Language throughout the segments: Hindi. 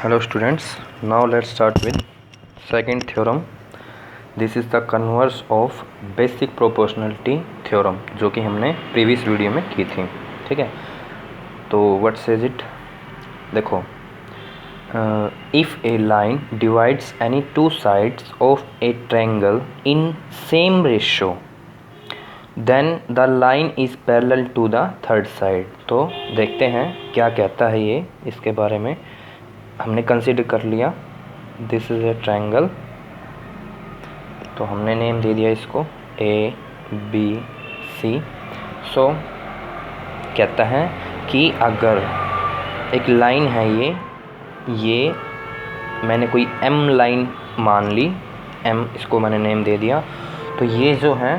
Hello students, now let's start with second theorem. This is the converse of basic proportionality theorem जो कि हमने previous वीडियो में की थी. ठीक है, तो what says it? देखो, if a line divides any two sides of a triangle in same ratio, then the line is parallel to the third side. तो देखते हैं क्या कहता है ये इसके बारे में. हमने कंसीडर कर लिया दिस इज़ ए ट्रायंगल, तो हमने नेम दे दिया इसको ए बी सी. सो कहता है कि अगर एक लाइन है ये मैंने कोई एम लाइन मान ली, एम इसको मैंने नेम दे दिया, तो ये जो है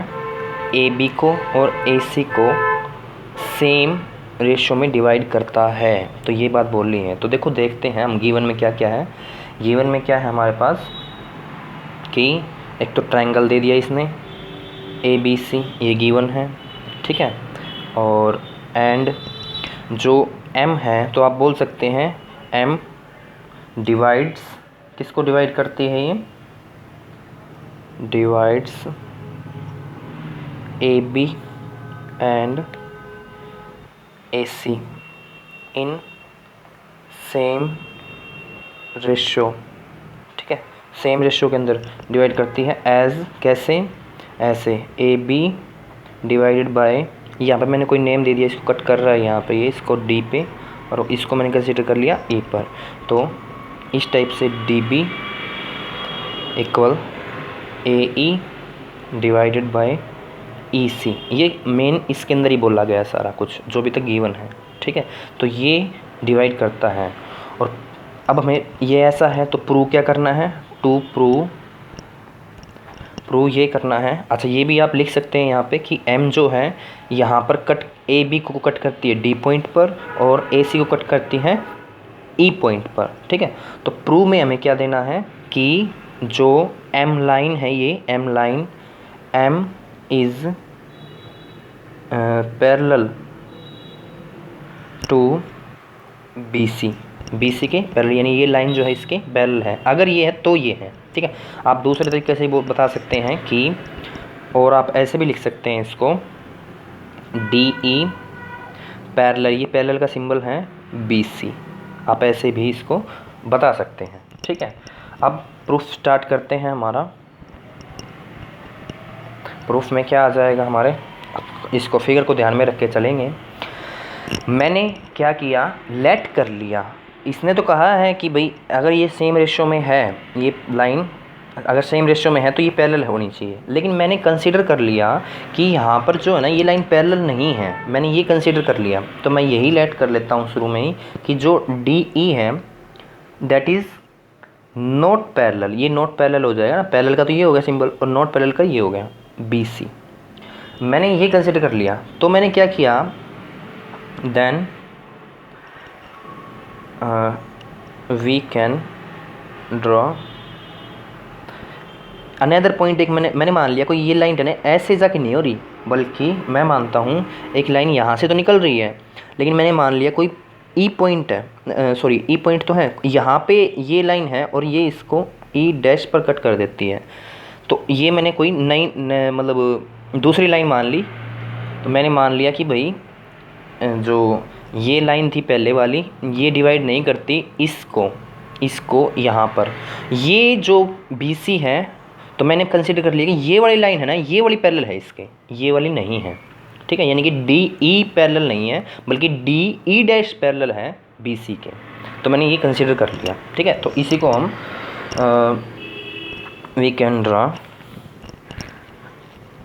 ए बी को और ए सी को सेम रेशो में डिवाइड करता है. तो ये बात बोल रही है. तो देखो देखते हैं हम गिवन में क्या क्या है. गिवन में क्या है हमारे पास कि एक तो ट्रायंगल दे दिया इसने ए बी सी, ये गिवन है. ठीक है, और एंड जो एम है तो आप बोल सकते हैं एम डिवाइड्स, किसको डिवाइड करती है, ये divides A B and AC in same ratio. ठीक है, सेम रेशो के अंदर डिवाइड करती है. एज कैसे, ऐसे ए बी डिवाइडेड बाय, यहाँ पे मैंने कोई नेम दे दिया, इसको कट कर रहा है यहाँ पे, ये इसको डी पे, और इसको मैंने कंसीडर कर लिया ई पर. तो इस टाइप से D B equal A E divided by E C. ये मेन इसके अंदर ही बोला गया है सारा कुछ जो भी तक गिवन है. ठीक है, तो ये डिवाइड करता है. और अब हमें ये ऐसा है तो प्रूव क्या करना है, टू प्रूव ये करना है. अच्छा, ये भी आप लिख सकते हैं यहाँ पे कि एम जो है यहाँ पर कट ए बी को कट करती है डी पॉइंट पर और ए सी को कट करती है ई पॉइंट पर. ठीक है, तो प्रूव में हमें क्या देना है कि जो एम लाइन है, ये M line M is parallel to B C के पैरेलल, यानी ये लाइन जो है इसके पैरेलल है. अगर ये है तो ये है. ठीक है, आप दूसरे तरीके से वो बता सकते हैं कि, और आप ऐसे भी लिख सकते हैं इसको डी ई पैरेलल, ये पैरेलल का सिंबल है बी सी. आप ऐसे भी इसको बता सकते हैं. ठीक है, अब प्रूफ स्टार्ट करते हैं. हमारा प्रूफ में क्या आ जाएगा हमारे, इसको फिगर को ध्यान में रख के चलेंगे. मैंने क्या किया, लेट कर लिया. इसने तो कहा है कि भाई अगर ये सेम रेशो में है, ये लाइन अगर सेम रेशो में है तो ये पैरेलल होनी चाहिए. लेकिन मैंने कंसीडर कर लिया कि यहाँ पर जो है ना ये लाइन पैरेलल नहीं है, मैंने ये कंसीडर कर लिया. तो मैं यही लेट कर लेता हूँ शुरू में ही कि जो डी ई है दैट इज़ नॉट पैरेलल. ये नॉट पैरेलल हो जाएगा ना, पैरेलल का तो ये हो गया सिंबल और नॉट पैरेलल का ये हो गया बी सी. मैंने ये कंसिडर कर लिया. तो मैंने क्या किया, then we can draw another point. एक मैंने मान लिया कोई ये लाइन है ना ऐसे जाके नहीं हो रही, बल्कि मैं मानता हूँ एक लाइन यहाँ से तो निकल रही है, लेकिन मैंने मान लिया कोई ई पॉइंट है, सॉरी ई पॉइंट तो है यहाँ पे, ये लाइन है और ये इसको ई डैश पर कट कर देती है. तो ये मैंने कोई नई मतलब दूसरी लाइन मान ली. तो मैंने मान लिया कि भाई जो ये लाइन थी पहले वाली, ये डिवाइड नहीं करती इसको यहाँ पर, ये जो बी सी है. तो मैंने कंसिडर कर लिया कि ये वाली लाइन है ना, ये वाली पैरेलल है इसके, ये वाली नहीं है. ठीक है, यानी कि डी ई पैरेलल नहीं है बल्कि डी ई डैश पैरेलल है बी सी के. तो मैंने ये कंसिडर कर लिया. ठीक है, तो इसी को हम वी कैन ड्रा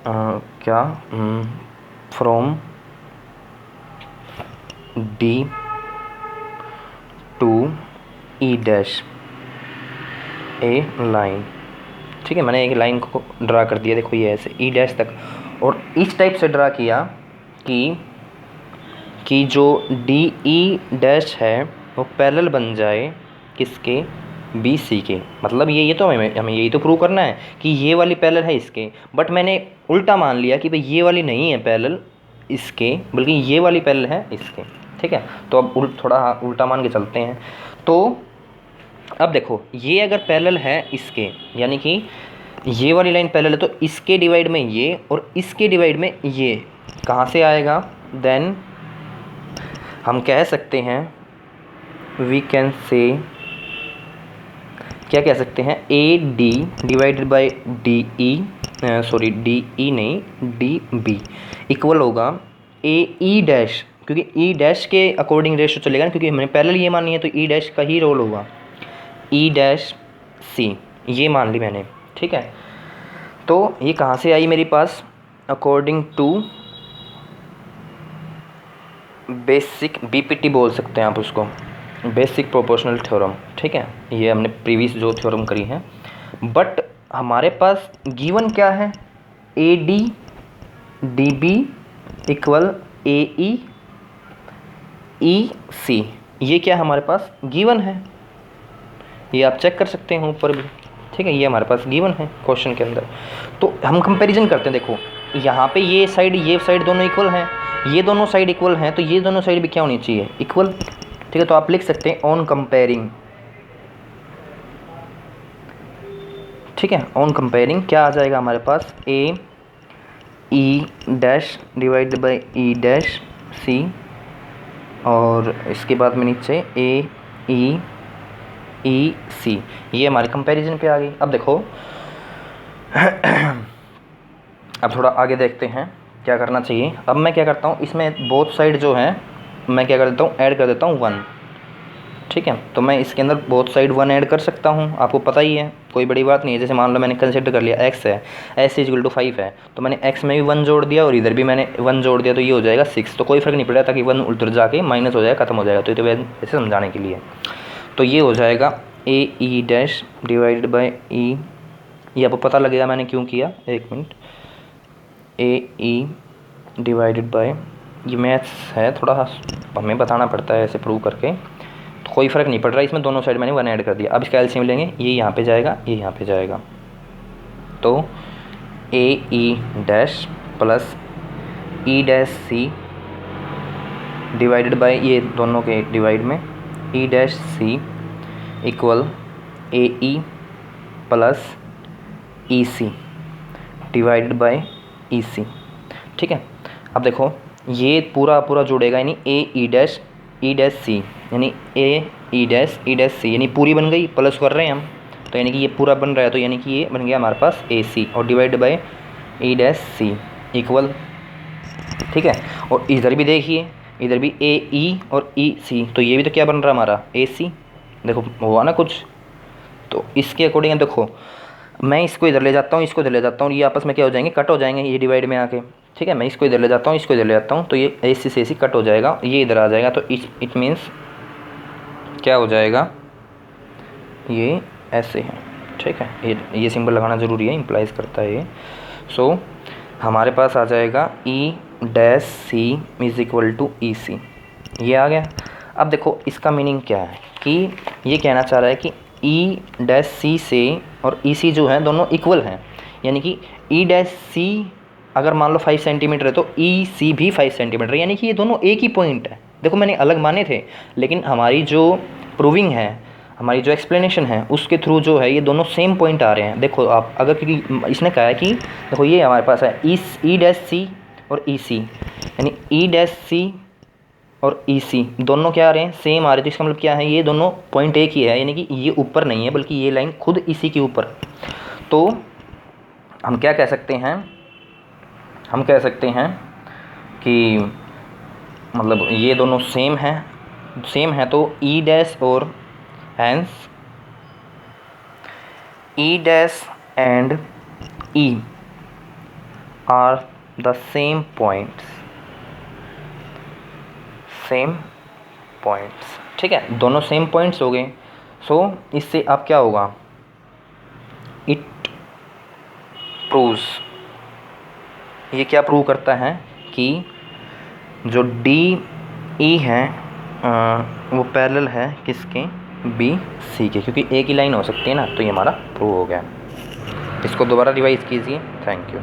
क्या from D to E dash A line. ठीक है, मैंने एक लाइन को ड्रा कर दिया. देखो ये ऐसे ई डैश तक, और इस टाइप से ड्रा किया कि जो डी ई डैश है वो पैरेलल बन जाए किसके, बी सी के. मतलब ये तो हमें यही तो प्रूव करना है कि ये वाली पैरेलल है इसके. बट मैंने उल्टा मान लिया कि भाई ये वाली नहीं है पैरेलल इसके, बल्कि ये वाली पैरेलल है इसके. ठीक है, तो अब थोड़ा उल्टा मान के चलते हैं. तो अब देखो ये अगर पैरेलल है इसके, यानी कि ये वाली लाइन पैरेलल है, तो इसके डिवाइड में ये और इसके डिवाइड में ये कहाँ से आएगा, देन हम कह सकते हैं, वी कैन से, क्या कह सकते हैं, A D divided by D E, sorry D E नहीं, डी बी इक्वल होगा ए ई डैश, क्योंकि ई डैश के अकॉर्डिंग रेशो चलेगा ना, क्योंकि हमने पैरेलल ये मानी है तो ई डैश का ही रोल होगा, ई डैश सी ये मान ली मैंने, ठीक है। तो ये कहाँ से आई मेरे पास, अकॉर्डिंग टू बेसिक बीपीटी बोल सकते हैं आप उसको, बेसिक प्रोपोर्शनल थ्योरम, ठीक है। ये हमने प्रीवियस जो थ्योरम करी है, बट हमारे पास गिवन क्या है, A D D B equal A E E C, ये क्या हमारे पास गिवन है, ये आप चेक कर सकते हैं ऊपर भी, ठीक है। ये हमारे पास गिवन है क्वेश्चन के अंदर। तो हम कंपैरिजन करते हैं, देखो यहाँ पे ये साइड दोनों इक्वल हैं, ये दोनों साइड इक्वल हैं, तो ये दोनों साइड भी क्या होनी चाहिए, इक्वल, ठीक है। तो आप लिख सकते हैं ऑन कंपेयरिंग, ठीक है। ऑन कंपेयरिंग क्या आ जाएगा हमारे पास, A E dash divided by E dash C, और इसके बाद में नीचे ए ई ई सी, ये हमारे कंपैरिजन पे आ गई। अब देखो अब थोड़ा आगे देखते हैं क्या करना चाहिए। अब मैं क्या करता हूँ, इसमें बोथ साइड जो है मैं क्या कर देता हूँ, ऐड कर देता हूँ 1, ठीक है। तो मैं इसके अंदर बोथ साइड 1 ऐड कर सकता हूँ, आपको पता ही है, कोई बड़ी बात नहीं है। जैसे मान लो मैंने कंसिडर कर लिया x है, x इक्वल टू 5 है, तो मैंने x में भी 1 जोड़ दिया और इधर भी मैंने 1 जोड़ दिया, तो ये हो जाएगा 6, तो कोई फ़र्क नहीं पड़ेगा, ताकि 1 उधर जाके माइनस हो जाएगा, ख़त्म हो जाएगा। तो ऐसे समझाने के लिए, तो ये हो जाएगा ए ई डैश डिवाइडेड बाई ई, ये आपको पता लगेगा मैंने क्यों किया, एक minute, A E divided by, ये मैथ्स है थोड़ा हमें बताना पड़ता है ऐसे प्रूव करके, तो कोई फ़र्क नहीं पड़ रहा है इसमें, दोनों साइड मैंने 1 ऐड कर दिया। अब इसका एलसीएम लेंगे, ये यहाँ पे जाएगा, ये यहाँ पे जाएगा, तो A E dash plus E dash C divided by, ये दोनों के डिवाइड में E dash C equal A E plus E C divided by E C, ठीक है। अब देखो ये पूरा जुड़ेगा, यानी ए ई डैश सी, यानी ए ई डैश सी, यानी पूरी बन गई, प्लस कर रहे हैं हम, तो यानी कि ये पूरा बन रहा है, तो यानी कि ये बन गया हमारे पास ए सी और divide by E dash C equal, ठीक है। और इधर भी देखिए, इधर भी ए ई और ई सी, तो ये भी तो क्या बन रहा है हमारा, ए सी, देखो हुआ ना कुछ। तो इसके अकॉर्डिंग देखो, मैं इसको इधर ले जाता हूँ, इसको इधर ले जाता हूँ, ये आपस में क्या हो जाएंगे, कट हो जाएंगे, ये डिवाइड में आके, ठीक है। मैं इसको इधर ले जाता हूँ, इसको इधर ले जाता हूँ, तो ये ए सी से ए सी कट हो जाएगा, ये इधर आ जाएगा, तो इट मीन्स क्या हो जाएगा, ये ऐसे है, ठीक है। ये सिंबल लगाना ज़रूरी है, इम्प्लाइज करता है ये। सो हमारे पास आ जाएगा E dash C is equal to E C, ये आ गया। अब देखो इसका मीनिंग क्या है, कि ये कहना चाह रहा है कि ई डैश सी से और ई सी जो है दोनों इक्वल हैं, यानी कि ई डैश सी अगर मान लो 5 सेंटीमीटर है, तो ई सी भी 5 सेंटीमीटर है, यानी कि ये दोनों एक ही पॉइंट है। देखो मैंने अलग माने थे, लेकिन हमारी जो प्रूविंग है, हमारी जो एक्सप्लेनेशन है, उसके थ्रू जो है ये दोनों सेम पॉइंट आ रहे हैं। देखो आप अगर, क्योंकि इसने कहा है कि देखो ये हमारे पास है ई डैश सी और ई सी, यानी ई डैश सी और ई सी दोनों क्या आ रहे हैं, सेम आ रहे हैं। तो इसका मतलब क्या है, ये दोनों पॉइंट एक ही है, यानी कि ये ऊपर नहीं है, बल्कि ये लाइन खुद इसी के ऊपर। तो हम क्या कह सकते हैं, हम कह सकते हैं कि मतलब ये दोनों सेम हैं, तो ई डैश और hence E dash and E are the same points, ठीक है, दोनों सेम पॉइंट्स हो गए। सो इससे अब क्या होगा, इट प्रूव्स, ये क्या प्रूव करता है कि जो डी ई है वो पैरेलल है किसके, बी सी के, क्योंकि एक ही लाइन हो सकती है ना, तो ये हमारा प्रूव हो गया। इसको दोबारा रिवाइज कीजिए। Thank you.